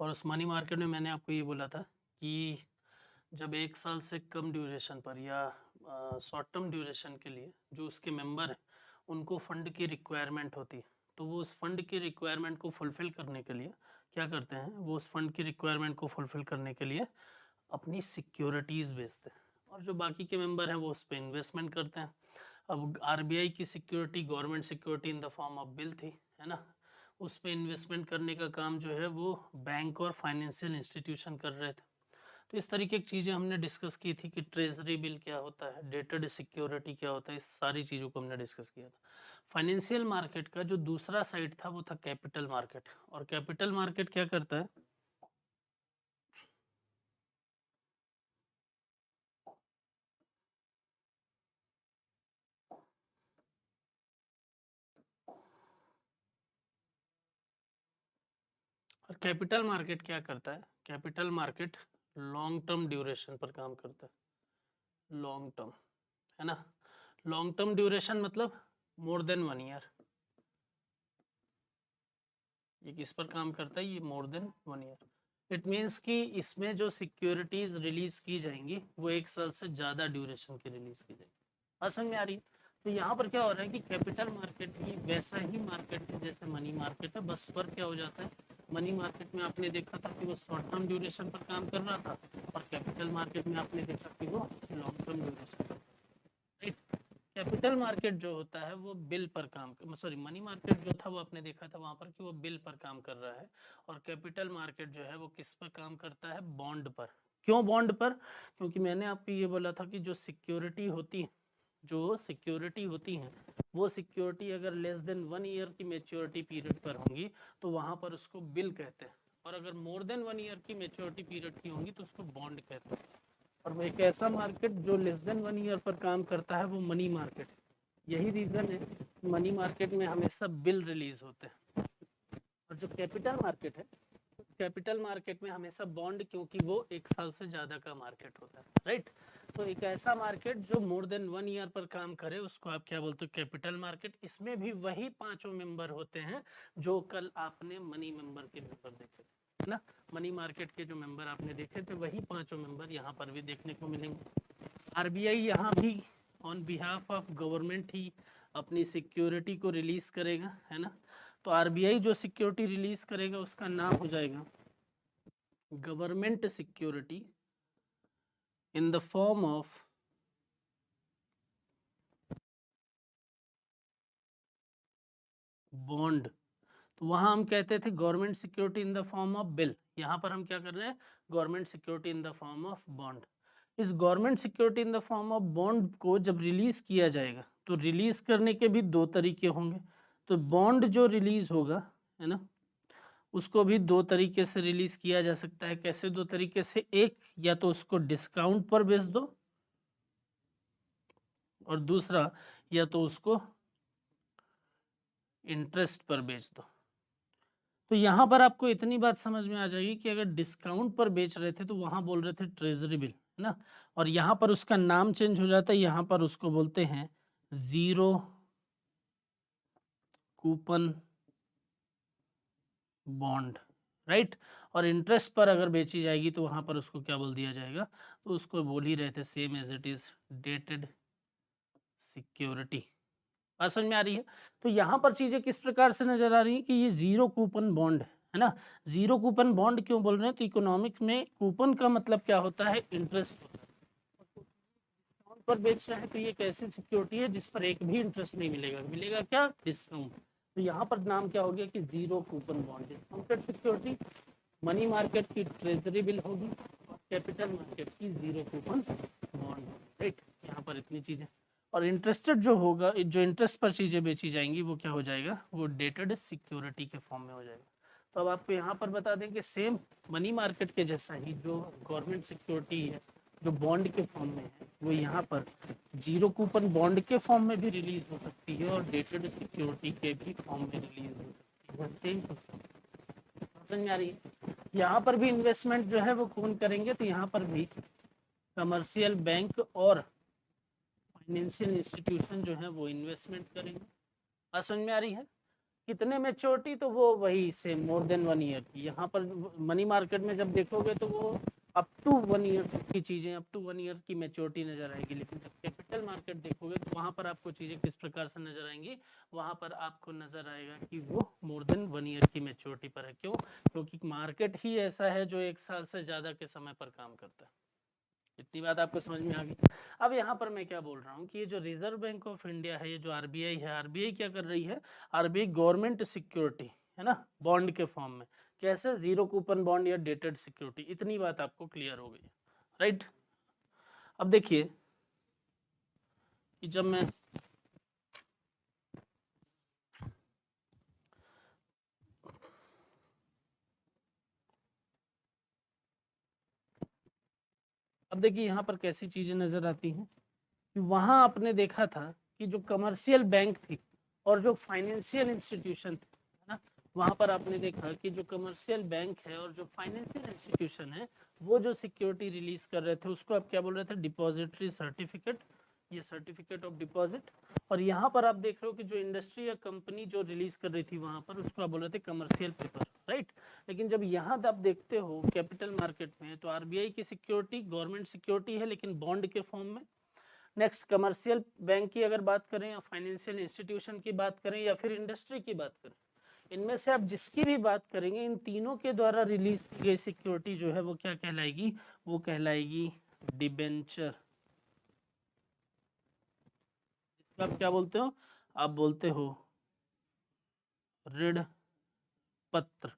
और उस money market में मैंने आपको ये बोला था कि जब 1 साल से कम ड्यूरेशन पर या शॉर्ट टर्म ड्यूरेशन के लिए जो उसके मेंबर हैं उनको फंड की रिक्वायरमेंट होती है, तो वो उस फंड की रिक्वायरमेंट को फुलफ़िल करने के लिए क्या करते हैं, वो उस फंड की रिक्वायरमेंट को फुलफ़िल करने के लिए अपनी सिक्योरिटीज़ बेचते हैं और जो बाकी के मेंबर हैं वो उस पे इन्वेस्टमेंट करते हैं। अब आरबीआई की security government security in the form of bill थी, है ना? उस पे इन्वेस्टमेंट करने का काम जो है वो बैंक और फाइनेंशियल इंस्टीट्यूशन कर रहे थे। तो इस तरीके की चीज़ें हमने डिस्कस की थी कि ट्रेजरी बिल क्या होता है, डेटेड सिक्योरिटी क्या होता है, इस सारी चीज़ों को हमने डिस्कस किया था। फाइनेंशियल मार्केट का जो दूसरा साइड था वो था कैपिटल मार्केट। और कैपिटल मार्केट क्या करता है, और कैपिटल मार्केट क्या करता है, capital market long term duration पर काम करता है। लॉन्ग टर्म, है ना? लॉन्ग टर्म ड्यूरेशन मतलब मोर देन 1 ईयर। ये किस पर काम करता है, ये more than 1 year. It means कि इसमें जो सिक्योरिटीज रिलीज की जाएंगी वो 1 साल से ज़्यादा ड्यूरेशन की रिलीज की जाएगी। बात समझ में आ रही है? तो यहाँ पर क्या हो रहा है कि कैपिटल मार्केट भी वैसा ही मार्केट है जैसे मनी मार्केट है, बस फर्क क्या हो जाता है, मनी मार्केट में आपने देखा था कि वो शॉर्ट टर्म ड्यूरेशन पर काम कर रहा था और कैपिटल मार्केट में आपने देखा कि वो लॉन्ग टर्म ड्यूरेशन पर। राइट? कैपिटल मार्केट जो होता है वो बिल पर काम, सॉरी मनी मार्केट जो था वो आपने देखा था वहां पर कि वो बिल पर काम कर रहा है, और कैपिटल मार्केट जो है वो किस पर काम करता है, बॉन्ड पर। क्यों बॉन्ड पर? क्योंकि मैंने आपको ये बोला था कि जो सिक्योरिटी होती है, जो सिक्योरिटी होती हैं, वो सिक्योरिटी अगर लेस देन 1 ईयर की मेच्योरिटी पीरियड पर होंगी तो वहां पर उसको बिल कहते हैं, और अगर मोर देन 1 ईयर की मेच्योरिटी पीरियड की होंगी तो उसको बॉन्ड कहते हैं। और वो एक ऐसा मार्केट जो लेस देन 1 ईयर पर काम करता है वो मनी मार्केट है। यही रीज़न है मनी मार्केट में हमेशा बिल रिलीज होते हैं। और जो कैपिटल मार्केट है, कैपिटल मार्केट में हमेशा बॉन्ड, क्योंकि वो 1 साल से ज़्यादा का मार्केट होता है। राइट? तो एक ऐसा मार्केट जो मोर देन 1 ईयर पर काम करे उसको आप क्या बोलते हो, कैपिटल मार्केट। इसमें भी वही 5 मेंबर होते हैं जो कल आपने मनी मेंबर के मेंबर देखे थे, है ना? मनी मार्केट के जो मेंबर आपने देखे थे वही 5 मेंबर यहाँ पर भी देखने को मिलेंगे। आरबीआई यहाँ भी ऑन बिहाफ ऑफ गवर्नमेंट ही अपनी सिक्योरिटी को रिलीज करेगा, है ना? तो आरबीआई जो सिक्योरिटी रिलीज करेगा उसका नाम हो जाएगा government security in the form of bond. तो वहां हम कहते थे government security in the form of bill, यहाँ पर हम क्या कर रहे हैं, government security in the form of bond. इस government security in the form of bond को जब रिलीज किया जाएगा तो रिलीज करने के भी 2 तरीके होंगे। तो बॉन्ड जो रिलीज होगा, है ना, उसको भी 2 तरीके से रिलीज किया जा सकता है। कैसे 2 तरीके से? एक, या तो उसको डिस्काउंट पर बेच दो, और दूसरा या तो उसको इंटरेस्ट पर बेच दो। तो यहाँ पर आपको इतनी बात समझ में आ जाएगी कि अगर डिस्काउंट पर बेच रहे थे तो वहाँ बोल रहे थे ट्रेजरी बिल, है ना, और यहाँ पर उसका नाम चेंज हो जाता है, यहाँ पर उसको बोलते हैं जीरो कूपन बॉन्ड। राइट? और इंटरेस्ट पर अगर बेची जाएगी तो वहाँ पर उसको क्या बोल दिया जाएगा, तो उसको बोल ही रहे थे same as it is dated security. बात समझ में आ रही है? तो यहाँ पर चीजें किस प्रकार से नजर आ रही है कि ये जीरो कूपन बॉन्ड है ना। जीरो कूपन बॉन्ड क्यों बोल रहे हैं, तो इकोनॉमिक्स में कूपन का मतलब क्या होता है, इंटरेस्ट होता है। डिस्काउंट पर बेच रहे हैं तो ये एक ऐसी सिक्योरिटी है जिस पर एक भी इंटरेस्ट नहीं मिलेगा, मिलेगा क्या, डिस्काउंट। तो यहाँ पर नाम क्या हो गया कि zero coupon bond, discounted security. Money market की ट्रेजरी बिल होगी और कैपिटल मार्केट की जीरो कूपन बॉन्ड। राइट? यहाँ पर इतनी चीजें। और इंटरेस्टेड जो होगा, जो इंटरेस्ट पर चीज़ें बेची जाएंगी वो क्या हो जाएगा, वो डेटेड सिक्योरिटी के फॉर्म में हो जाएगा। तो अब आपको यहाँ पर बता दें कि सेम मनी मार्केट के जैसा ही जो गवर्नमेंट सिक्योरिटी है जो बॉन्ड के फॉर्म में है, वो यहाँ पर जीरो कूपन बॉन्ड के फॉर्म में भी रिलीज हो सकती है और डेटेड सिक्योरिटी के भी फॉर्म में रिलीज हो सकती है। सेम समझ में आ रही है? यहाँ पर भी इन्वेस्टमेंट जो है वो कौन करेंगे, तो यहाँ पर भी कमर्शियल बैंक और फाइनेंशियल इंस्टीट्यूशन जो है वो इन्वेस्टमेंट करेंगे। बात समझ में आ रही है? कितने मैच्योरिटी, तो वो वही सेम मोर देन 1 ईयर की। यहाँ पर मनी मार्केट में जब देखोगे तो वो अप टू 1 ईयर की चीजें, अप टू 1 ईयर की मैच्योरिटी नजर आएगी। लेकिन जब कैपिटल मार्केट देखोगे तो वहां पर आपको चीजें किस प्रकार से नजर आएंगी, वहां पर आपको नजर आएगा कि वो मोर देन 1 ईयर की मैच्योरिटी पर है। क्यों? क्योंकि मार्केट ही ऐसा है जो 1 साल से ज्यादा के समय पर काम करता है। इतनी बात आपको समझ में आ गई। अब यहाँ पर मैं क्या बोल रहा हूँ कि ये जो रिजर्व बैंक ऑफ इंडिया है, ये जो आरबीआई है, आरबीआई क्या कर रही है, आरबीआई गवर्नमेंट सिक्योरिटी है ना, बॉन्ड के फॉर्म में, कैसे, जीरो कूपन बॉन्ड या डेटेड सिक्योरिटी, इतनी बात आपको क्लियर हो गई, राइट। अब देखिए कि जब मैं अब देखिए यहाँ पर कैसी चीजें नजर आती हैं कि वहां आपने देखा था कि जो कमर्शियल बैंक थी और जो फाइनेंशियल इंस्टीट्यूशन थे, है ना, वहां पर आपने देखा कि जो कमर्शियल बैंक है और जो फाइनेंशियल इंस्टीट्यूशन है, वो जो सिक्योरिटी रिलीज कर रहे थे उसको आप क्या बोल रहे थे, डिपॉजिटरी सर्टिफिकेट, ये सर्टिफिकेट ऑफ डिपॉजिट। और यहाँ पर आप देख रहे हो कि जो इंडस्ट्री या कंपनी जो रिलीज कर रही थी वहां पर, उसको आप बोल रहे थे कमर्शियल पेपर, राइट। लेकिन जब यहाँ आप देखते हो कैपिटल मार्केट में, तो आरबीआई की सिक्योरिटी गवर्नमेंट सिक्योरिटी है लेकिन बॉन्ड के फॉर्म में। नेक्स्ट कमर्शियल बैंक की अगर बात करें या फाइनेंशियल इंस्टीट्यूशन की बात करें या फिर इंडस्ट्री की बात करें, इनमें से आप जिसकी भी बात करेंगे, इन तीनों के द्वारा रिलीज की गई सिक्योरिटी जो है वो क्या कहलाएगी, वो कहलाएगी डिबेंचर। इसको आप क्या बोलते हो, आप बोलते हो ऋण पत्र,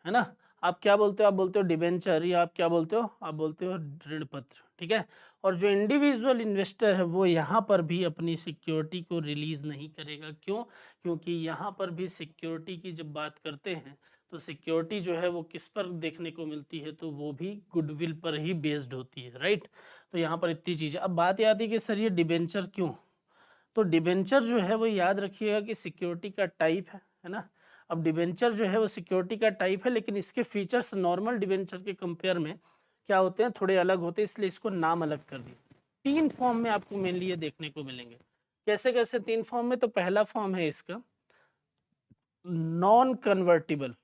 है ना। आप क्या बोलते हो, आप बोलते हो डिबेंचर, या आप क्या बोलते हो, आप बोलते हो ऋण पत्र, ठीक है। और जो इंडिविजुअल इन्वेस्टर है वो यहाँ पर भी अपनी सिक्योरिटी को रिलीज नहीं करेगा। क्यों? क्योंकि यहाँ पर भी सिक्योरिटी की जब बात करते हैं तो सिक्योरिटी जो है वो किस पर देखने को मिलती है, तो वो भी गुडविल पर ही बेस्ड होती है, राइट। तो यहाँ पर इतनी चीजें। अब बात याद है कि सर ये डिबेंचर क्यों, तो डिबेंचर जो है वो याद रखिएगा कि सिक्योरिटी का टाइप है ना। अब डिबेंचर जो है वो सिक्योरिटी का टाइप है, लेकिन इसके फीचर्स नॉर्मल डिबेंचर के कंपेयर में क्या होते हैं, थोड़े अलग होते हैं, इसलिए इसको नाम अलग कर दिया। 3 फॉर्म में आपको मेनली ये देखने को मिलेंगे। कैसे कैसे 3 फॉर्म में, तो पहला फॉर्म है इसका नॉन कन्वर्टिबल,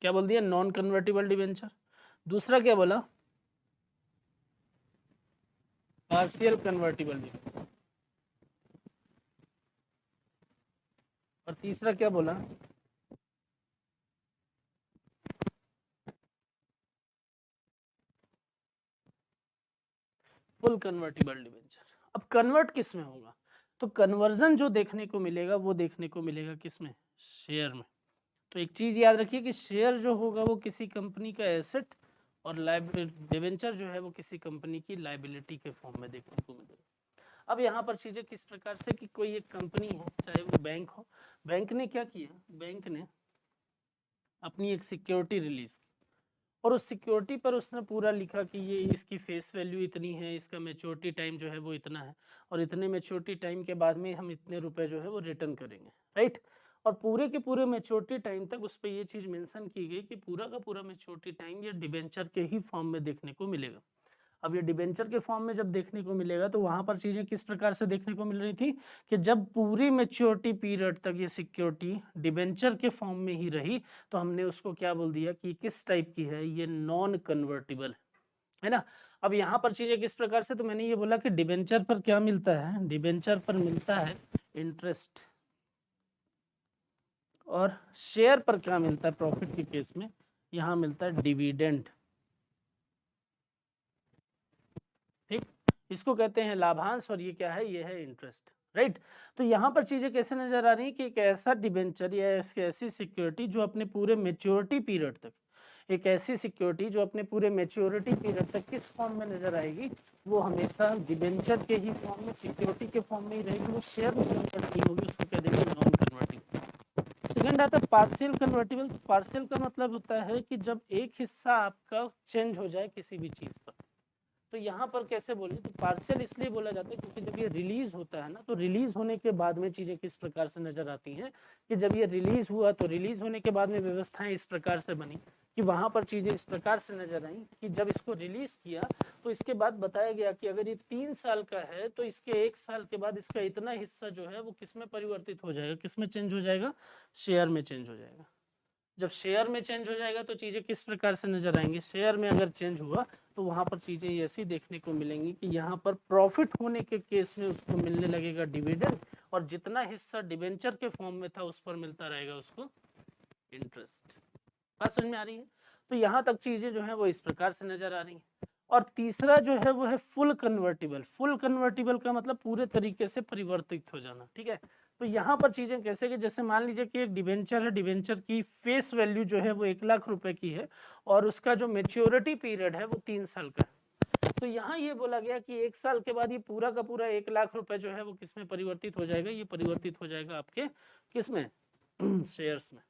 क्या बोल दिया, नॉन कन्वर्टिबल डिबेंचर। दूसरा क्या बोला, पार्शियल कन्वर्टिबल डिबेंचर। और तीसरा क्या बोला, फुल कन्वर्टिबल डिबेंचर। अब कन्वर्ट किस में होगा, तो कन्वर्जन जो देखने को मिलेगा वो देखने को मिलेगा किस में, शेयर में। तो एक चीज याद रखिए कि शेयर जो होगा वो किसी कंपनी का एसेट, और डिबेंचर जो है वो किसी कंपनी की लाइबिलिटी के फॉर्म में देखने को मिलेगा। अब यहाँ पर चीजें किस प्रकार से कि कोई एक कंपनी है, चाहे वो बैंक हो, बैंक ने क्या किया, बैंक ने अपनी एक सिक्योरिटी रिलीज की और उस सिक्योरिटी पर उसने पूरा लिखा कि ये इसकी फेस वैल्यू इतनी है, इसका मैच्योरिटी टाइम जो है वो इतना है, और इतने मैच्योरिटी टाइम के बाद में हम इतने रुपए जो है वो रिटर्न करेंगे, राइट। और पूरे के पूरे मैच्योरिटी टाइम तक उस पर ये चीज़ मेंशन की गई कि पूरा का पूरा मैच्योरिटी टाइम ये डिबेंचर के ही फॉर्म में देखने को मिलेगा। अब ये डिबेंचर के फॉर्म में जब देखने को मिलेगा तो वहां पर चीजें किस प्रकार से देखने को मिल रही थी कि जब पूरी मैच्योरिटी पीरियड तक ये सिक्योरिटी डिबेंचर के फॉर्म में ही रही, तो हमने उसको क्या बोल दिया कि किस टाइप की है, ये नॉन कन्वर्टिबल है ना। अब यहाँ पर चीजें किस प्रकार से, तो मैंने ये बोला कि डिबेंचर पर क्या मिलता है, डिबेंचर पर मिलता है इंटरेस्ट, और शेयर पर क्या मिलता है, प्रॉफिट के केस में यहाँ मिलता है डिविडेंड, ठीक। इसको कहते हैं लाभांश, और ये क्या है, ये है इंटरेस्ट, राइट। तो यहाँ पर चीजें कैसे नजर आ रही है कि एक ऐसा डिबेंचर या ऐसी सिक्योरिटी जो अपने पूरे मेच्योरिटी पीरियड तक, एक ऐसी सिक्योरिटी जो अपने पूरे मेच्योरिटी पीरियड तक किस फॉर्म में नजर आएगी, वो हमेशा डिबेंचर के ही फॉर्म में, सिक्योरिटी के फॉर्म में ही रहेगी, वो शेयर में कन्वर्ट नहीं होगी, उसको कह देंगे नॉन कन्वर्टिबल। सेकंड आता है पार्शियल कन्वर्टिबल। पार्शियल का मतलब होता है कि जब एक हिस्सा आपका चेंज हो जाए किसी भी चीज पर, तो यहाँ पर कैसे बोले, तो पार्शियल इसलिए बोला जाता है क्योंकि जब ये रिलीज होता है ना, तो रिलीज होने के बाद में चीजें किस प्रकार से नजर आती हैं कि जब ये रिलीज हुआ तो रिलीज होने के बाद में व्यवस्थाएं इस प्रकार से बनी कि वहां पर चीजें इस प्रकार से नजर आई कि जब इसको रिलीज किया तो इसके बाद बताया गया कि अगर ये 3 साल का है तो इसके 1 साल के बाद इसका इतना हिस्सा जो है वो किस में परिवर्तित हो जाएगा, किस में चेंज हो जाएगा, शेयर में चेंज हो जाएगा। जब शेयर में चेंज हो जाएगा तो चीजें किस प्रकार से नजर आएंगी, शेयर में अगर चेंज हुआ तो वहां पर चीजें ऐसी देखने को मिलेंगी कि यहाँ पर प्रॉफिट होने के केस में उसको मिलने लगेगा डिविडेंड, और जितना हिस्सा डिबेंचर के फॉर्म में था उस पर मिलता रहेगा उसको इंटरेस्ट। बात समझ में आ रही है? तो यहाँ तक चीजें जो है वो इस प्रकार से नजर आ रही है। और तीसरा जो है वो है फुल कन्वर्टिबल। फुल कन्वर्टिबल का मतलब पूरे तरीके से परिवर्तित हो जाना, ठीक है। तो यहाँ पर चीजें कैसे कि जैसे मान लीजिए कि एक डिबेंचर है, डिबेंचर की फेस वैल्यू जो है वो 1 लाख रुपए की है और उसका जो मेच्योरिटी पीरियड है वो 3 साल का है। तो यहाँ ये बोला गया कि 1 साल के बाद ये पूरा का पूरा 1 लाख रुपए जो है वो किस में परिवर्तित हो जाएगा, ये परिवर्तित हो जाएगा आपके किस में, शेयर्स में।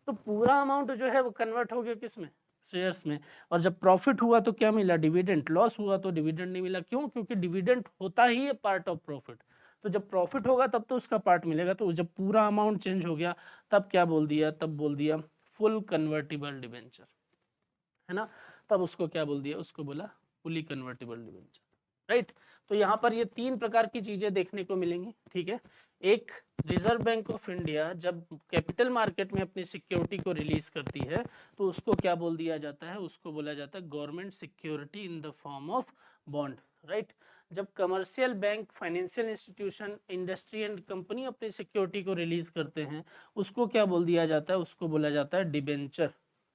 तो पूरा अमाउंट जो है वो कन्वर्ट हो गया किस में, शेयर्स में। और जब प्रॉफिट हुआ तो क्या मिला, डिविडेंड। लॉस हुआ तो डिविडेंड नहीं मिला। क्यों? क्योंकि डिविडेंड होता ही है पार्ट ऑफ प्रॉफिट। तो जब प्रॉफिट होगा तब तो उसका पार्ट मिलेगा। तो जब पूरा अमाउंट चेंज हो गया तब क्या बोल दिया, तब बोल दिया फुल कन्वर्टिबल डिबेंचर, है ना। तब उसको क्या बोल दिया, उसको बोला फुली कन्वर्टिबल डिबेंचर, राइट। तो यहाँ पर ये 3 प्रकार की चीजें देखने को मिलेंगी, ठीक है। एक, रिजर्व बैंक ऑफ इंडिया जब कैपिटल मार्केट में अपनी सिक्योरिटी को रिलीज करती है तो उसको क्या बोल दिया जाता है, उसको बोला जाता है government security in the form of bond, right. जब commercial bank, financial institution, industry and company अपनी सिक्योरिटी को रिलीज करते हैं उसको क्या बोल दिया जाता है, उसको बोला जाता है डिबेंचर,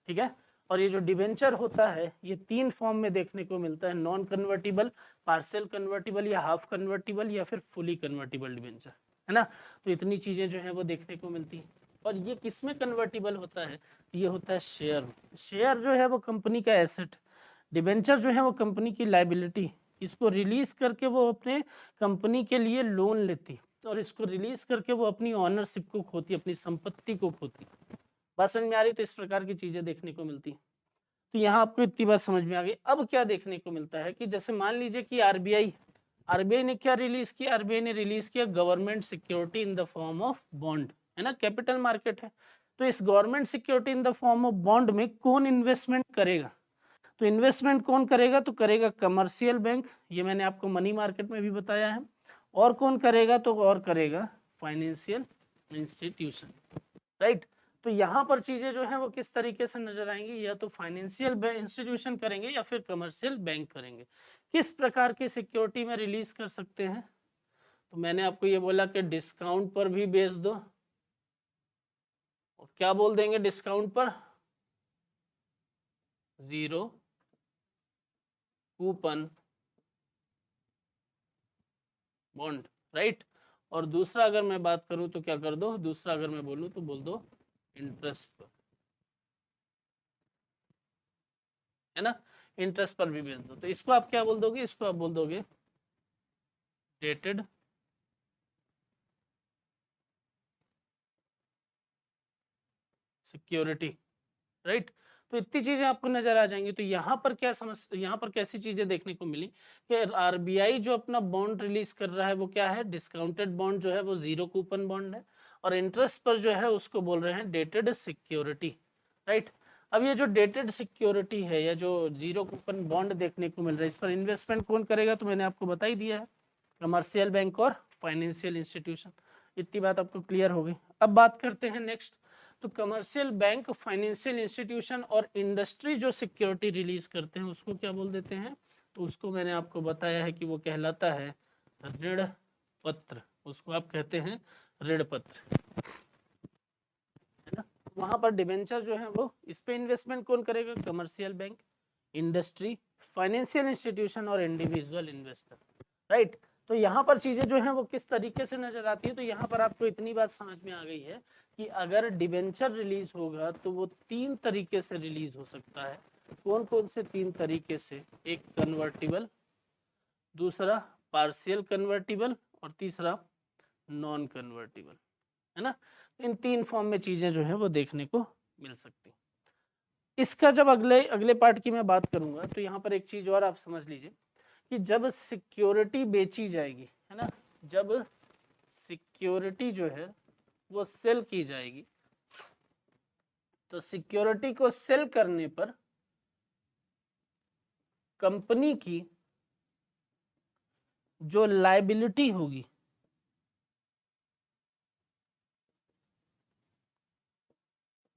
ठीक है। और ये जो डिबेंचर होता है ये 3 फॉर्म में देखने को मिलता है, नॉन कन्वर्टिबल, पार्शियल कन्वर्टिबल या हाफ कन्वर्टिबल या फिर फुली कन्वर्टिबल डिबेंचर, है ना। तो इतनी चीजें जो है वो देखने को मिलती हैं। और ये किस में कन्वर्टिबल होता है, ये होता है शेयर में। शेयर जो है वो कंपनी का एसेट, डिबेंचर जो है वो कंपनी की लाइबिलिटी। इसको रिलीज करके वो अपने कंपनी के लिए लोन लेती और इसको रिलीज करके वो अपनी ऑनरशिप को खोती, अपनी संपत्ति को खोती। बात समझ में आ रही? तो इस प्रकार की चीजें देखने को मिलती हैं। तो यहाँ आपको इतनी बात समझ में आ गई। अब क्या देखने को मिलता है कि जैसे मान लीजिए कि आरबीआई ने क्या रिलीज किया, आरबीआई ने रिलीज किया government security in the form of bond, है ना, कैपिटल मार्केट है। तो इस government security in the form of bond में कौन इन्वेस्टमेंट करेगा, तो इन्वेस्टमेंट कौन करेगा, तो करेगा कमर्शियल बैंक, ये मैंने आपको मनी मार्केट में भी बताया है। और कौन करेगा, तो और करेगा फाइनेंशियल इंस्टीट्यूशन, राइट। तो यहाँ पर चीजें जो है वो किस तरीके से नजर आएंगी, या तो फाइनेंशियल इंस्टीट्यूशन करेंगे या फिर कमर्शियल बैंक करेंगे। किस प्रकार की सिक्योरिटी में रिलीज कर सकते हैं, तो मैंने आपको ये बोला कि डिस्काउंट पर भी बेच दो, और क्या बोल देंगे डिस्काउंट पर, 0 कूपन बॉन्ड, राइट। और दूसरा अगर मैं बात करूं तो क्या कर दो, दूसरा अगर मैं बोलूं तो बोल दो इंटरेस्ट पर, है ना, इंटरेस्ट पर भी बेच दो। तो इसको आप क्या बोल दोगे, इसको आप बोल दोगे डेटेड सिक्योरिटी, राइट। तो इतनी चीजें आपको नजर आ जाएंगी। तो यहाँ पर क्या यहाँ पर कैसी चीजें देखने को मिली कि आरबीआई जो अपना बॉन्ड रिलीज कर रहा है वो क्या है, डिस्काउंटेड बॉन्ड जो है वो 0 कूपन बॉन्ड है, और इंटरेस्ट पर जो है उसको बोल रहे हैं डेटेड सिक्योरिटी, राइट। अब ये जो डेटेड सिक्योरिटी है या जो 0 कूपन बॉन्ड देखने को मिल रहा है, इस पर इन्वेस्टमेंट कौन करेगा, तो मैंने आपको बता ही दिया है, कमर्शियल बैंक और फाइनेंशियल इंस्टीट्यूशन। इतनी बात आपको क्लियर हो गई। अब बात करते हैं नेक्स्ट। तो कमर्शियल बैंक, फाइनेंशियल इंस्टीट्यूशन और इंडस्ट्री जो सिक्योरिटी रिलीज करते हैं उसको क्या बोल देते हैं, तो उसको मैंने आपको बताया है कि वो कहलाता है ऋण पत्र, उसको आप कहते हैं ऋण पत्र, है ना। वहां पर डिबेंचर जो है वो, इस पे इन्वेस्टमेंट कौन करेगा, commercial bank, industry, financial institution और इंडिविजुअल इन्वेस्टर, राइट। तो यहाँ पर चीजें जो हैं वो किस तरीके से नजर आती है, तो यहाँ पर आपको इतनी बात समझ में आ गई है कि अगर डिबेंचर रिलीज होगा तो वो 3 तरीके से रिलीज हो सकता है। कौन कौन से 3 तरीके से, एक कन्वर्टिबल, दूसरा पार्शियल कन्वर्टिबल और तीसरा नॉन कन्वर्टिबल, है ना। इन 3 फॉर्म में चीजें जो है वो देखने को मिल सकती। इसका जब अगले पार्ट की मैं बात करूंगा तो यहाँ पर एक चीज और आप समझ लीजिए कि जब सिक्योरिटी बेची जाएगी, है ना, जब सिक्योरिटी जो है वो सेल की जाएगी, तो सिक्योरिटी को सेल करने पर कंपनी की जो लायबिलिटी होगी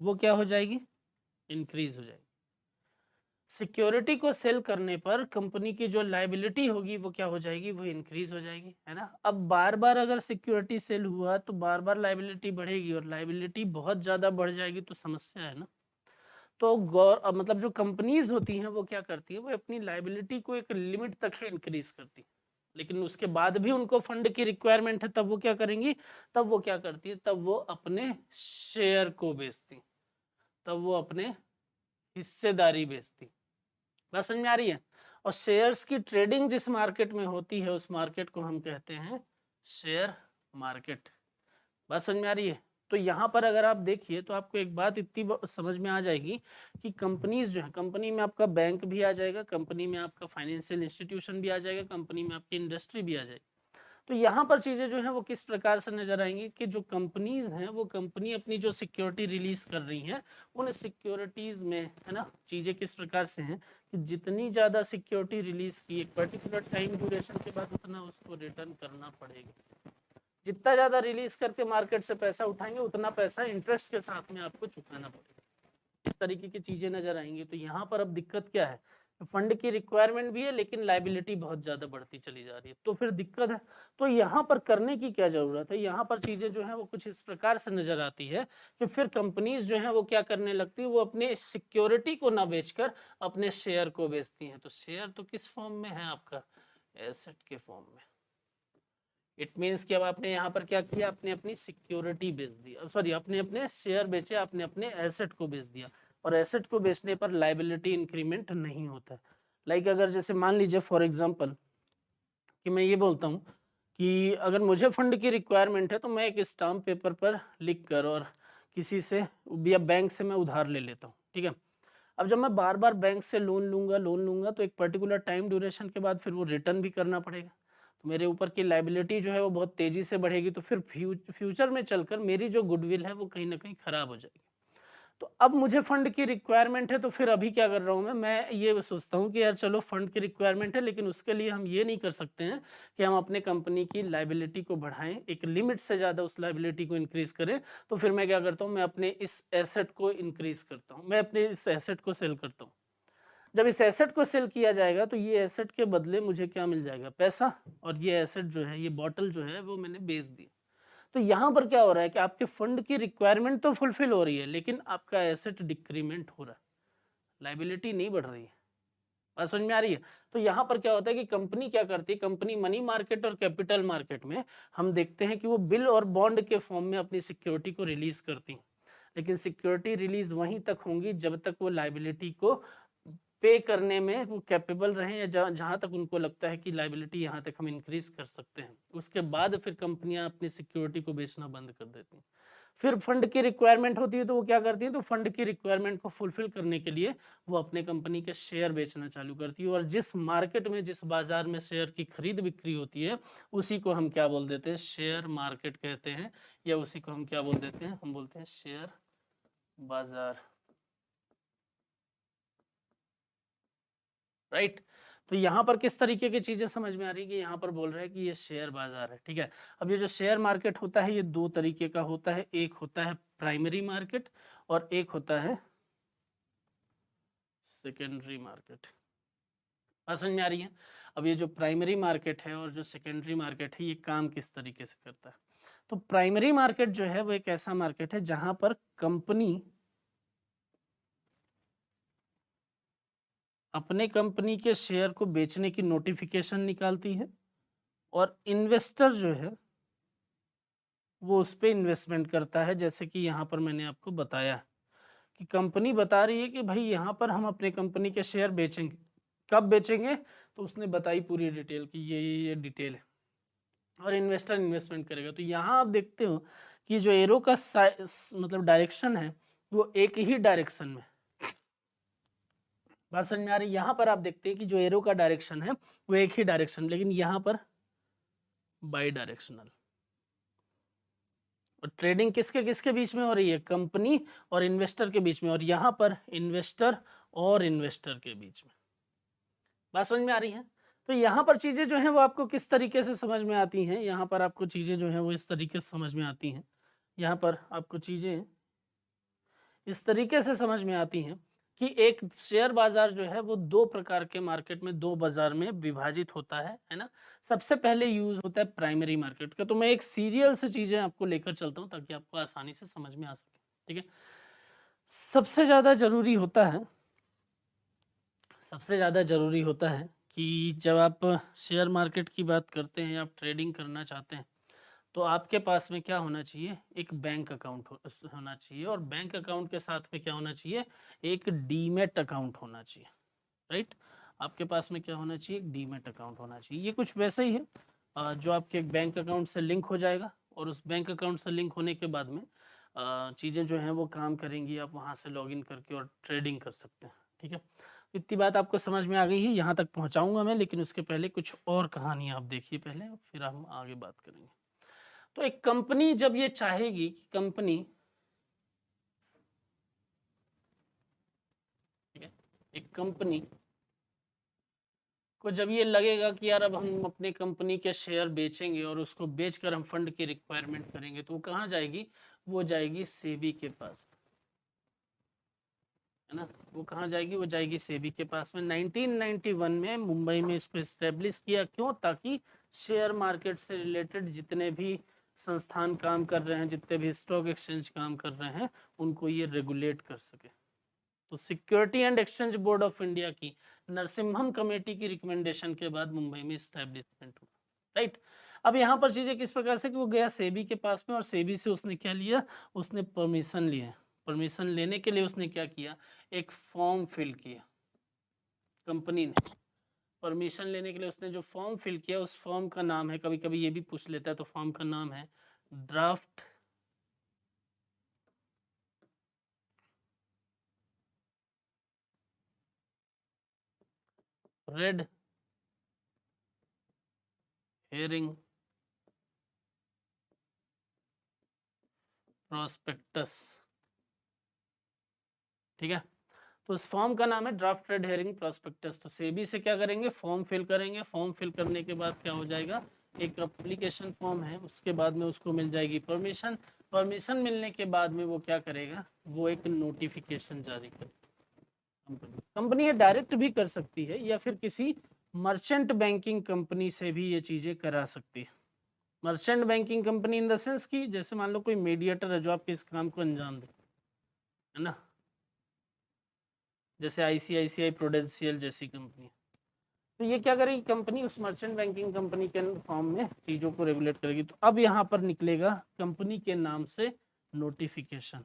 वो क्या हो जाएगी, इंक्रीज हो जाएगी। सिक्योरिटी को सेल करने पर कंपनी की जो लायबिलिटी होगी वो क्या हो जाएगी, वो इंक्रीज हो जाएगी, है ना। अब बार बार अगर सिक्योरिटी सेल हुआ तो बार बार लायबिलिटी बढ़ेगी, और लायबिलिटी बहुत ज्यादा बढ़ जाएगी तो समस्या है ना। तो मतलब जो कंपनीज होती हैं वो क्या करती है, वो अपनी लायबिलिटी को एक लिमिट तक ही इंक्रीज करती है, लेकिन उसके बाद भी उनको फंड की रिक्वायरमेंट है, तब वो क्या करेंगी, तब वो क्या करती है, तब वो अपने शेयर को बेचती, तब वो अपने हिस्सेदारी बेचती। बात समझ में आ रही है। और शेयर्स की ट्रेडिंग जिस मार्केट में होती है उस मार्केट को हम कहते हैं शेयर मार्केट। बात समझ में आ रही है। तो यहाँ पर अगर आप देखिए तो आपको एक बात इतनी समझ में आ जाएगी कि कंपनीज जो है, कंपनी में आपका बैंक भी आ जाएगा, कंपनी में आपका फाइनेंशियल इंस्टीट्यूशन भी आ जाएगा, कंपनी में आपकी इंडस्ट्री भी आ जाएगी। तो यहाँ पर चीजें जो है वो किस प्रकार से नजर आएंगी कि जो कंपनीज हैं वो कंपनी अपनी जो सिक्योरिटी रिलीज कर रही हैं उन सिक्योरिटीज में, है ना, चीजें किस प्रकार से हैं कि जितनी ज्यादा सिक्योरिटी रिलीज की एक पर्टिकुलर टाइम ड्यूरेशन के बाद उतना उसको रिटर्न करना पड़ेगा। जितना ज्यादा रिलीज करके मार्केट से पैसा उठाएंगे उतना पैसा इंटरेस्ट के साथ में आपको चुकाना पड़ेगा। इस तरीके की चीजें नजर आएंगी। तो यहाँ पर अब दिक्कत क्या है, फंड की रिक्वायरमेंट भी है लेकिन लायबिलिटी बहुत ज्यादा बढ़ती चली जा रही है, तो फिर दिक्कत है। तो यहाँ पर करने की क्या जरूरत है, यहाँ पर चीजें जो है वो कुछ इस प्रकार से नजर आती है कि फिर कंपनीज जो है वो क्या करने लगती है, वो अपने सिक्योरिटी को ना बेचकर अपने शेयर को बेचती हैं। तो शेयर तो किस फॉर्म में है आपका, एसेट के फॉर्म में। इट मीन्स कि अब आपने यहाँ पर क्या किया, आपने अपनी सिक्योरिटी बेच दी, सॉरी अपने अपने शेयर बेचे, आपने अपने एसेट को बेच दिया। और एसेट को बेचने पर लायबिलिटी इंक्रीमेंट नहीं होता है। लाइक अगर जैसे मान लीजिए फॉर एग्जांपल कि मैं ये बोलता हूँ कि अगर मुझे फंड की रिक्वायरमेंट है तो मैं एक स्टाम्प पेपर पर लिख कर और किसी से या बैंक से मैं उधार ले लेता हूँ, ठीक है। अब जब मैं बार बार बैंक से लोन लूंगा तो एक पर्टिकुलर टाइम ड्यूरेशन के बाद फिर वो रिटर्न भी करना पड़ेगा, तो मेरे ऊपर की लायबिलिटी जो है वो बहुत तेजी से बढ़ेगी। तो फिर फ्यूचर में चलकर मेरी जो गुडविल है वो कहीं ना कहीं खराब हो जाएगी। तो अब मुझे फंड की रिक्वायरमेंट है, तो फिर अभी क्या कर रहा हूँ मैं ये सोचता हूँ कि यार चलो फंड की रिक्वायरमेंट है, लेकिन उसके लिए हम ये नहीं कर सकते हैं कि हम अपने कंपनी की लायबिलिटी को बढ़ाएं, एक लिमिट से ज़्यादा उस लायबिलिटी को इंक्रीज करें। तो फिर मैं क्या करता हूँ, मैं अपने इस एसेट को इंक्रीज करता हूँ, मैं अपने इस एसेट को सेल करता हूँ। जब इस एसेट को सेल किया जाएगा तो ये एसेट के बदले मुझे क्या मिल जाएगा, पैसा। और ये एसेट जो है, ये बॉटल जो है वो मैंने बेच दी। तो यहाँ पर क्या हो रहा है कि आपके फंड की रिक्वायरमेंट तो फुलफिल हो रही है लेकिन आपका एसेट डिक्रीमेंट हो रहा है, लायबिलिटी नहीं बढ़ रही है। बात समझ में आ रही है। तो यहाँ पर क्या होता है कि कंपनी क्या करती है, कंपनी मनी मार्केट और कैपिटल मार्केट में हम देखते हैं कि वो बिल और बॉन्ड के फॉर्म में अपनी सिक्योरिटी को रिलीज करती है, लेकिन सिक्योरिटी रिलीज वहीं तक होंगी जब तक वो लायबिलिटी को पे करने में वो कैपेबल रहें, या जहाँ तक उनको लगता है कि लायबिलिटी यहाँ तक हम इंक्रीज कर सकते हैं। उसके बाद फिर कंपनियां अपनी सिक्योरिटी को बेचना बंद कर देती हैं। फिर फंड की रिक्वायरमेंट होती है तो वो क्या करती है, तो फंड की रिक्वायरमेंट को फुलफिल करने के लिए वो अपने कंपनी के शेयर बेचना चालू करती है। और जिस मार्केट में, जिस बाजार में शेयर की खरीद बिक्री होती है उसी को हम क्या बोल देते हैं, शेयर मार्केट कहते हैं, या उसी को हम क्या बोल देते हैं, हम बोलते हैं शेयर बाजार, राइट। तो यहाँ पर किस तरीके की चीजें समझ में आ रही है कि यहाँ पर बोल रहे हैं कि ये शेयर बाजार है, ठीक है। अब ये जो शेयर मार्केट होता है ये दो तरीके का होता है, एक होता है प्राइमरी मार्केट और एक होता है सेकेंडरी मार्केट। समझ में आ रही है। अब ये जो प्राइमरी मार्केट है और जो सेकेंडरी मार्केट है ये काम किस तरीके से करता है। तो प्राइमरी मार्केट जो है वो एक ऐसा मार्केट है जहां पर कंपनी अपने कंपनी के शेयर को बेचने की नोटिफिकेशन निकालती है और इन्वेस्टर जो है वो उस पर इन्वेस्टमेंट करता है। जैसे कि यहाँ पर मैंने आपको बताया कि कंपनी बता रही है कि भाई यहाँ पर हम अपने कंपनी के शेयर बेचेंगे, कब बेचेंगे, तो उसने बताई पूरी डिटेल कि ये डिटेल है, और इन्वेस्टर इन्वेस्टमेंट करेगा। तो यहाँ आप देखते हो कि जो एरो का मतलब डायरेक्शन है वो एक ही डायरेक्शन में, बात समझ में आ रही है? यहाँ पर आप देखते हैं कि जो एरो का डायरेक्शन है वो एक ही डायरेक्शन, लेकिन यहाँ पर बाई डायरेक्शनल। और ट्रेडिंग किसके किसके बीच में हो रही है? कंपनी और इन्वेस्टर के बीच में, और यहाँ पर इन्वेस्टर और इन्वेस्टर के बीच में। बात समझ में आ रही है? तो यहाँ पर चीजें जो हैं वो आपको किस तरीके से समझ में आती हैं? यहाँ पर आपको चीजें जो हैं वो इस तरीके से समझ में आती हैं। यहाँ पर आपको चीजें इस तरीके से समझ में आती हैं कि एक शेयर बाजार जो है वो दो प्रकार के मार्केट में, दो बाजार में विभाजित होता है ना। सबसे पहले यूज होता है प्राइमरी मार्केट का। तो मैं एक सीरियल से चीजें आपको लेकर चलता हूँ ताकि आपको आसानी से समझ में आ सके, ठीक है। सबसे ज्यादा जरूरी होता है कि जब आप शेयर मार्केट की बात करते हैं, आप ट्रेडिंग करना चाहते हैं, तो आपके पास में क्या होना चाहिए? एक बैंक अकाउंट होना चाहिए, और बैंक अकाउंट के साथ में क्या होना चाहिए? एक डीमैट अकाउंट होना चाहिए, राइट। आपके पास में क्या होना चाहिए? एक डीमैट अकाउंट होना चाहिए। ये कुछ वैसे ही है जो आपके एक बैंक अकाउंट से लिंक हो जाएगा, और उस बैंक अकाउंट से लिंक होने के बाद में चीज़ें जो हैं वो काम करेंगी। आप वहाँ से लॉगिन करके और ट्रेडिंग कर सकते हैं, ठीक है। इतनी बात आपको समझ में आ गई है, यहाँ तक पहुँचाऊँगा मैं, लेकिन उसके पहले कुछ और कहानियाँ आप देखिए पहले, फिर हम आगे बात करेंगे। तो एक कंपनी जब ये चाहेगी कि कंपनी, ठीक है, एक कंपनी को जब ये लगेगा कि यार अब हम अपने कंपनी के शेयर बेचेंगे और उसको बेचकर हम फंड की रिक्वायरमेंट करेंगे, तो वो कहाँ जाएगी? वो जाएगी सेबी के पास, है ना। वो कहाँ जाएगी? वो जाएगी सेबी के पास में। 1991 में मुंबई में इसको एस्टेब्लिश किया। क्यों? ताकि शेयर मार्केट से रिलेटेड जितने भी संस्थान काम कर रहे हैं, जितने भी स्टॉक एक्सचेंज काम कर रहे हैं, उनको ये रेगुलेट कर सके। तो security and exchange board of India की नरसिम्हम कमेटी की रिकमेंडेशन के बाद मुंबई में एस्टैब्लिशमेंट हुआ, राइट। अब यहाँ पर चीजें किस प्रकार से कि वो गया सेबी के पास में, और सेबी से उसने क्या लिया? उसने परमिशन लिया। परमिशन लेने के लिए उसने क्या किया? एक फॉर्म फिल किया। कंपनी ने परमिशन लेने के लिए उसने जो फॉर्म फिल किया, उस फॉर्म का नाम है, कभी कभी ये भी पूछ लेता है, तो फॉर्म का नाम है ड्राफ्ट रेड हेरिंग प्रोस्पेक्टस, ठीक है। तो उस फॉर्म का नाम है ड्राफ्ट रेड हेरिंग प्रोस्पेक्टस। तो सेबी से क्या करेंगे? फॉर्म फिल करेंगे। फॉर्म फिल करने के बाद क्या हो जाएगा? एक एप्लीकेशन फॉर्म है, उसके बाद में उसको मिल जाएगी परमिशन। परमिशन मिलने के बाद में वो क्या करेगा? वो एक नोटिफिकेशन जारी करेगा। कंपनी ये डायरेक्ट भी कर सकती है, या फिर किसी मर्चेंट बैंकिंग कंपनी से भी ये चीजें करा सकती है। Merchant banking company in the sense की, जैसे मान लो कोई मीडिएटर है जो आपके इस काम को अंजाम दे, है ना, जैसे आईसीआईसीआई प्रूडेंशियल जैसी कंपनी। तो ये क्या करेगी? कंपनी उस मर्चेंट बैंकिंग कंपनी के फॉर्म में चीजों को रेगुलेट करेगी। तो अब यहाँ पर निकलेगा कंपनी के नाम से नोटिफिकेशन।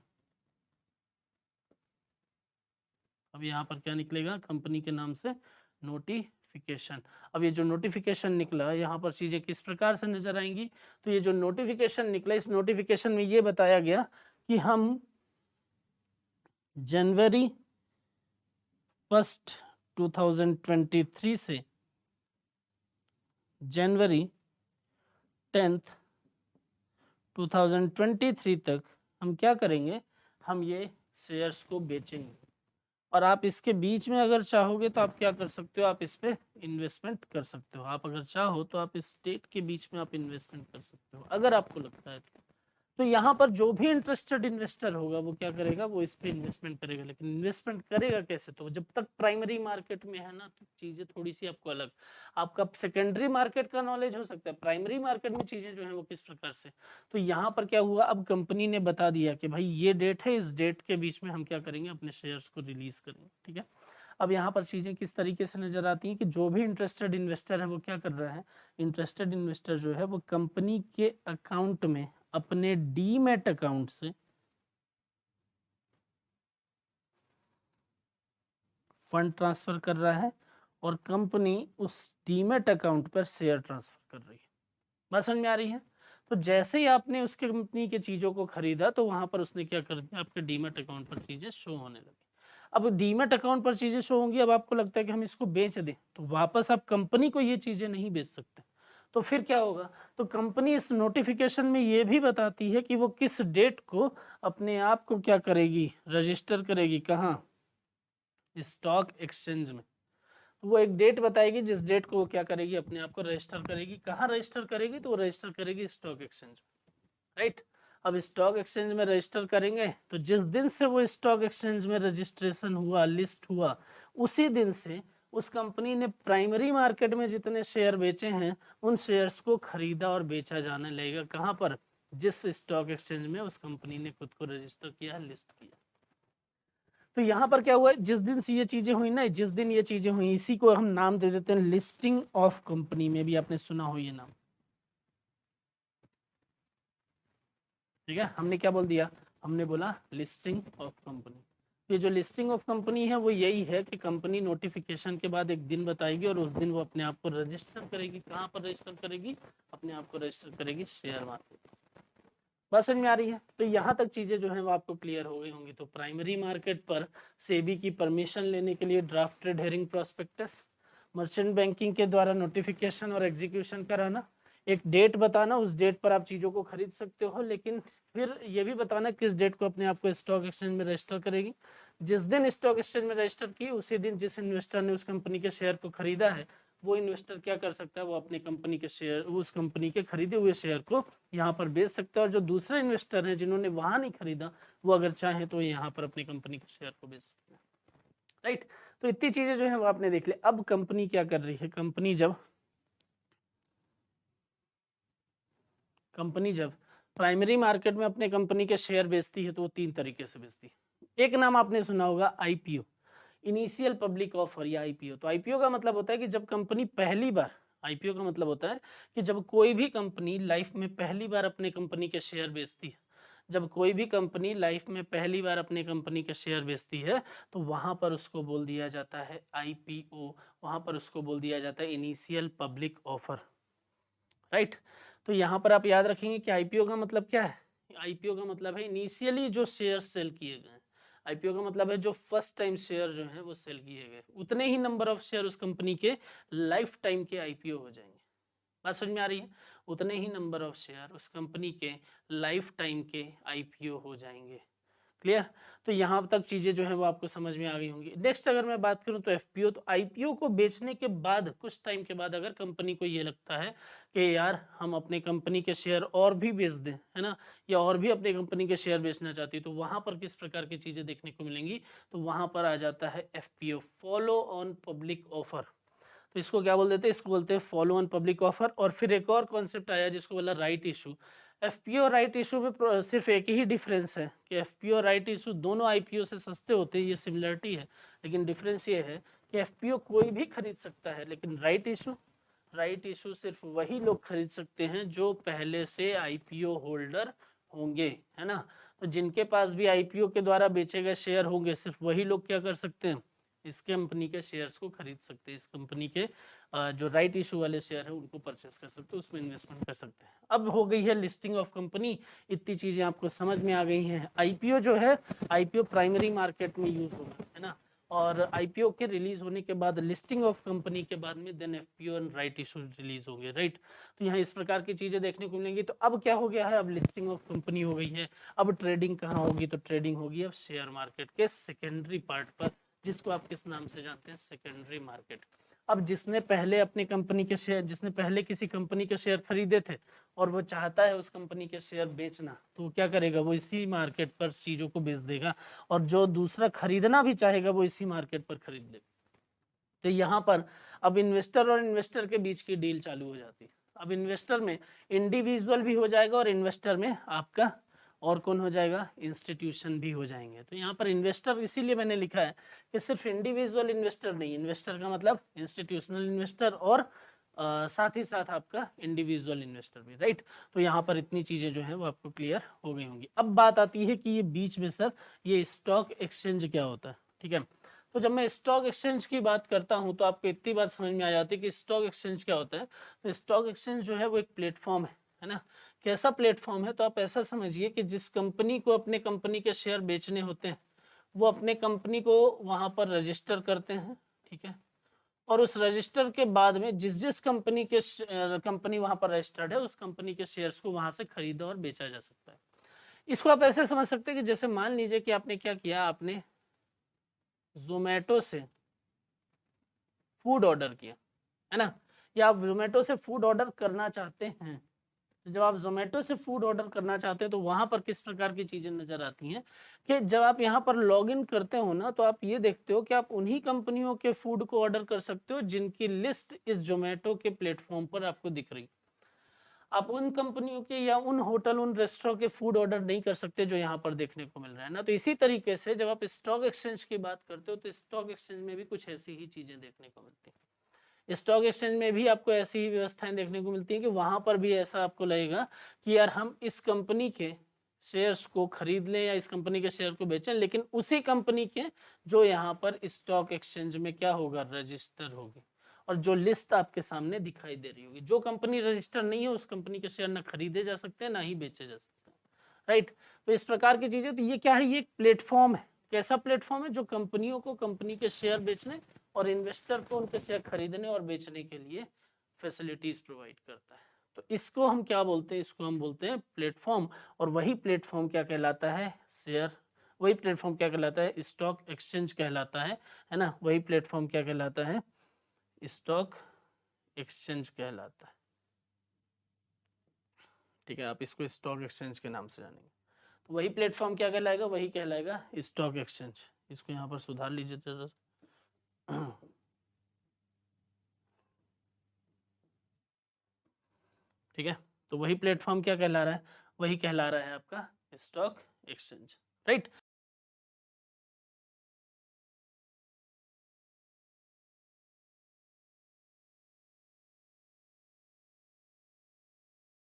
अब यहाँ पर क्या निकलेगा? कंपनी के नाम से नोटिफिकेशन। अब ये जो नोटिफिकेशन निकला, यहाँ पर चीजें किस प्रकार से नजर आएंगी? तो ये जो नोटिफिकेशन निकला, इस नोटिफिकेशन में ये बताया गया कि हम जनवरी 1, 2023 से जनवरी 10, 2023 तक हम क्या करेंगे? हम ये शेयर्स को बेचेंगे। और आप इसके बीच में अगर चाहोगे तो आप क्या कर सकते हो? आप इस पे इन्वेस्टमेंट कर सकते हो। आप अगर चाहो तो आप इस डेट के बीच में आप इन्वेस्टमेंट कर सकते हो, अगर आपको लगता है तो यहाँ पर जो भी इंटरेस्टेड इन्वेस्टर होगा वो क्या करेगा? वो इस पे इन्वेस्टमेंट करेगा। लेकिन इन्वेस्टमेंट करेगा कैसे? तो जब तक प्राइमरी मार्केट में है ना, तो चीजें थोड़ी सी आपको अलग, आपका सेकेंडरी मार्केट का नॉलेज हो सकता है, प्राइमरी मार्केट में चीजें जो है वो किस प्रकार से। तो यहाँ पर क्या हुआ? अब कंपनी ने बता दिया कि भाई ये डेट है, इस डेट के बीच में हम क्या करेंगे? अपने शेयर्स को रिलीज करेंगे, ठीक है। अब यहाँ पर चीजें किस तरीके से नजर आती हैं कि जो भी इंटरेस्टेड इन्वेस्टर है वो क्या कर रहा है? इंटरेस्टेड इन्वेस्टर जो है वो कंपनी के अकाउंट में अपने डीमैट अकाउंट से फंड ट्रांसफर कर रहा है, और कंपनी उस डीमैट अकाउंट पर शेयर ट्रांसफर कर रही है। बात समझ में आ रही है? तो जैसे ही आपने उस कंपनी की चीजों को खरीदा, तो वहां पर उसने क्या कर दिया? आपके डीमैट अकाउंट पर चीजें शो होने लगी। अब डीमैट अकाउंट पर चीजें शो होंगी, अब आपको लगता है कि हम इसको बेच दें, तो वापस आप कंपनी को ये चीजें नहीं बेच सकते, तो फिर क्या होगा, तो कंपनी इस नोटिफिकेशन में ये भी बताती है कि वो किस डेट को अपने आप को क्या करेगी, रजिस्टर करेगी, कहाँ, स्टॉक एक्सचेंज में। तो वो एक डेट बताएगी जिस डेट को वो क्या करेगी, अपने आप को रजिस्टर करेगी। कहाँ रजिस्टर करेगी, तो वो रजिस्टर करेगी स्टॉक एक्सचेंज, राइट। अब स्टॉक एक्सचेंज में रजिस्टर करेंगे तो जिस दिन से वो स्टॉक एक्सचेंज में रजिस्ट्रेशन हुआ, लिस्ट हुआ, उसी दिन से उस कंपनी ने प्राइमरी मार्केट में जितने शेयर बेचे हैं उन शेयर्स को खरीदा और बेचा जाने लगेगा। कहाँ पर, जिस स्टॉक एक्सचेंज में उस कंपनी ने खुद को रजिस्टर किया, लिस्ट किया। तो यहाँ पर क्या हुआ, जिस दिन से ये चीजें हुई ना, जिस दिन ये चीजें हुई, इसी को हम नाम दे देते हैं लिस्टिंग ऑफ कंपनी। में भी आपने सुना हो ये नाम, ठीक है। हमने क्या बोल दिया, हमने बोला लिस्टिंग ऑफ कंपनी। ये जो लिस्टिंग ऑफ कंपनी है वो यही है कि कंपनी नोटिफिकेशन के बाद एक दिन बताएगी और उस दिन वो अपने आप को रजिस्टर करेगी। कहाँ पर रजिस्टर करेगी, अपने आप को रजिस्टर करेगी शेयर मार्केट। बात समझ में आ रही है। तो यहाँ तक चीजें जो है वो आपको क्लियर हो गई होंगी। तो प्राइमरी मार्केट पर सेबी की परमिशन लेने के लिए drafted herring prospectus, merchant banking के द्वारा नोटिफिकेशन और एग्जीक्यूशन कराना, एक डेट बताना, उस डेट पर आप चीज़ों को खरीद सकते हो, लेकिन फिर ये भी बताना किस डेट को अपने आप को स्टॉक एक्सचेंज में रजिस्टर करेगी। जिस दिन स्टॉक एक्सचेंज में रजिस्टर की उसी दिन जिस इन्वेस्टर ने उस कंपनी के शेयर को खरीदा है वो इन्वेस्टर क्या कर सकता है, वो अपनी कंपनी के शेयर, उस कंपनी के खरीदे हुए शेयर को यहाँ पर बेच सकता है। और जो दूसरे इन्वेस्टर हैं जिन्होंने वहां नहीं खरीदा, वो अगर चाहे तो यहाँ पर अपनी कंपनी के शेयर को बेच सकते हैं, राइट। तो इतनी चीजें जो है वो आपने देख ली। अब कंपनी क्या कर रही है, कंपनी जब प्राइमरी मार्केट में अपने कंपनी के शेयर बेचती है तो वो तीन तरीके से बेचती है। एक नाम आपने सुना होगा आईपीओ, इनिशियल पब्लिक ऑफर या आईपीओ। तो आईपीओ का मतलब होता है कि जब कंपनी पहली बार, आईपीओ का मतलब होता है कि जब कोई भी कंपनी लाइफ में पहली बार अपने कंपनी के शेयर बेचती है, जब कोई भी कंपनी लाइफ में पहली बार अपने कंपनी के शेयर बेचती है तो वहां पर उसको बोल दिया जाता है आईपीओ, वहां पर उसको बोल दिया जाता है इनिशियल पब्लिक ऑफर, राइट। तो यहाँ पर आप याद रखेंगे कि आईपीओ का मतलब क्या है, आईपीओ का मतलब है इनिशियली जो शेयर सेल किए गए। आईपीओ का मतलब है जो फर्स्ट टाइम शेयर जो है वो सेल किए गए, उतने ही नंबर ऑफ शेयर उस कंपनी के लाइफ टाइम के आईपीओ हो जाएंगे। बात समझ में आ रही है, उतने ही नंबर ऑफ शेयर उस कंपनी के लाइफ टाइम के आईपीओ हो जाएंगे। क्लियर। तो यहाँ तक चीजें जो है वो आपको समझ में आ गई होंगी। नेक्स्ट अगर मैं बात करूँ तो एफपीओ, तो आईपीओ को बेचने के बाद कुछ टाइम के बाद अगर कंपनी को ये लगता है कि यार हम अपने कंपनी के शेयर और भी बेच दें, है ना, या और भी अपने कंपनी के शेयर बेचना चाहती है, तो वहां पर किस प्रकार की चीजें देखने को मिलेंगी, तो वहां पर आ जाता है FPO, follow on public offer. तो इसको क्या बोल देते हैं, इसको बोलते हैं फॉलो ऑन पब्लिक ऑफर। और फिर एक और कॉन्सेप्ट आया जिसको बोला राइट इशू। एफपीओ और राइट इशू में सिर्फ एक ही डिफरेंस है कि एफपीओ और राइट इशू दोनों आईपीओ से सस्ते होते हैं, ये सिमिलरिटी है, लेकिन डिफरेंस ये है कि एफपीओ कोई भी खरीद सकता है, लेकिन राइट इशू सिर्फ वही लोग खरीद सकते हैं जो पहले से आईपीओ होल्डर होंगे, है ना। तो जिनके पास भी आईपीओ के द्वारा बेचे गए शेयर होंगे सिर्फ वही लोग क्या कर सकते हैं, इस कंपनी के शेयर्स को खरीद सकते हैं, इस कंपनी के जो राइट इशू वाले शेयर है उनको परचेस कर सकते हैं, उसमें इन्वेस्टमेंट कर सकते हैं। अब हो गई है लिस्टिंग ऑफ कंपनी, इतनी चीजें आपको समझ में आ गई हैं। आईपीओ जो है, आईपीओ प्राइमरी मार्केट में यूज होगा, है ना, और आईपीओ के रिलीज होने के बाद लिस्टिंग ऑफ कंपनी के बाद में then FPO and right issue release होंगे, राइट। तो यहाँ इस प्रकार की चीजें देखने को मिलेंगी। तो अब क्या हो गया है, अब लिस्टिंग ऑफ कंपनी हो गई है। अब ट्रेडिंग कहाँ होगी, तो ट्रेडिंग होगी अब शेयर मार्केट के सेकेंडरी पार्ट पर, जिसको आप किस नाम से जानते हैं, सेकेंडरी मार्केट। अब जिसने पहले अपनी कंपनी के शेयर, जिसने पहले किसी कंपनी के शेयर खरीदे थे और वो चाहता है उस कंपनी के शेयर बेचना, तो वो क्या करेगा, वो इसी मार्केट पर चीजों को बेच देगा। और जो दूसरा खरीदना भी चाहेगा वो इसी मार्केट पर खरीद लेगा। तो यहाँ पर अब इन्वेस्टर और इन्वेस्टर के बीच की डील चालू हो जाती है। अब इन्वेस्टर में इंडिविजुअल भी हो जाएगा और इन्वेस्टर में आपका और कौन हो जाएगा, इंस्टीट्यूशन भी हो जाएंगे। तो यहाँ पर इन्वेस्टर इसीलिए मैंने लिखा है कि सिर्फ इंडिविजुअल इन्वेस्टर नहीं, इन्वेस्टर का मतलब इंस्टीट्यूशनल इन्वेस्टर और साथ ही साथ आपका इंडिविजुअल इन्वेस्टर भी, राइट। तो यहाँ पर इतनी चीजें जो है वो आपको क्लियर हो गई होंगी। अब बात आती है कि ये बीच में सर ये स्टॉक एक्सचेंज क्या होता है, ठीक है। तो जब मैं स्टॉक एक्सचेंज की बात करता हूं तो आपको इतनी बात समझ में आ जाती है कि स्टॉक एक्सचेंज क्या होता है। तो स्टॉक एक्सचेंज जो है वो एक प्लेटफॉर्म है ना। कैसा प्लेटफॉर्म है, तो आप ऐसा समझिए कि जिस कंपनी को अपने कंपनी के शेयर बेचने होते हैं वो अपने कंपनी को वहां पर रजिस्टर करते हैं, ठीक है, और उस रजिस्टर के बाद में जिस जिस कंपनी के कंपनी वहां पर रजिस्टर्ड है उस कंपनी के शेयर्स को वहां से खरीदा और बेचा जा सकता है। इसको आप ऐसे समझ सकते हैं कि जैसे मान लीजिए कि आपने क्या किया, आपने जोमेटो से फूड ऑर्डर किया, है ना, या आप जोमेटो से फूड ऑर्डर करना चाहते हैं। तो जब आप जोमेटो से फूड ऑर्डर करना चाहते हैं तो वहां पर किस प्रकार की चीजें नजर आती हैं कि जब आप यहाँ पर लॉग इन करते हो ना, तो आप ये देखते हो कि आप उन्हीं कंपनियों के फूड को ऑर्डर कर सकते हो जिनकी लिस्ट इस जोमेटो के प्लेटफॉर्म पर आपको दिख रही। आप उन कंपनियों के या उन होटल, उन रेस्टोरेंट के फूड ऑर्डर नहीं कर सकते जो यहाँ पर देखने को मिल रहा है ना। तो इसी तरीके से जब आप स्टॉक एक्सचेंज की बात करते हो तो स्टॉक एक्सचेंज में भी कुछ ऐसी ही चीजें देखने को मिलती हैं। स्टॉक एक्सचेंज में भी आपको ऐसी ही व्यवस्थाएं देखने को मिलती हैं कि वहां पर भी ऐसा आपको लगेगा कि यार हम इस कंपनी के शेयर्स को खरीद लें या इस कंपनी के शेयर को बेचें, लेकिन उसी कंपनी के जो यहाँ पर स्टॉक एक्सचेंज में क्या होगा, रजिस्टर होगी, और जो लिस्ट आपके सामने दिखाई दे रही होगी। जो कंपनी रजिस्टर नहीं है उस कंपनी के शेयर ना खरीदे जा सकते हैं ना ही बेचे जा सकते हैं, राइट। तो इस प्रकार की चीजें, तो ये क्या है, ये एक प्लेटफॉर्म है। कैसा प्लेटफॉर्म है? जो कंपनियों को कंपनी के शेयर बेचने और इन्वेस्टर को उनके शेयर खरीदने और बेचने के लिए फैसिलिटीज प्रोवाइड करता है। तो इसको हम क्या बोलते हैं? इसको हम बोलते हैं प्लेटफॉर्म। और वही प्लेटफॉर्म क्या कहलाता है? शेयर। वही प्लेटफॉर्म क्या कहलाता है? स्टॉक एक्सचेंज कहलाता है ना। वही प्लेटफॉर्म क्या कहलाता है? स्टॉक एक्सचेंज कहलाता है, ठीक है। आप इसको स्टॉक एक्सचेंज के नाम से जानेंगे। तो वही प्लेटफॉर्म क्या कहलाएगा? वही कहलाएगा स्टॉक एक्सचेंज। इसको यहाँ पर सुधार लीजिए जरा सा। ठीक है, तो वही प्लेटफॉर्म क्या कहला रहा है? वही कहला रहा है आपका स्टॉक एक्सचेंज, राइट।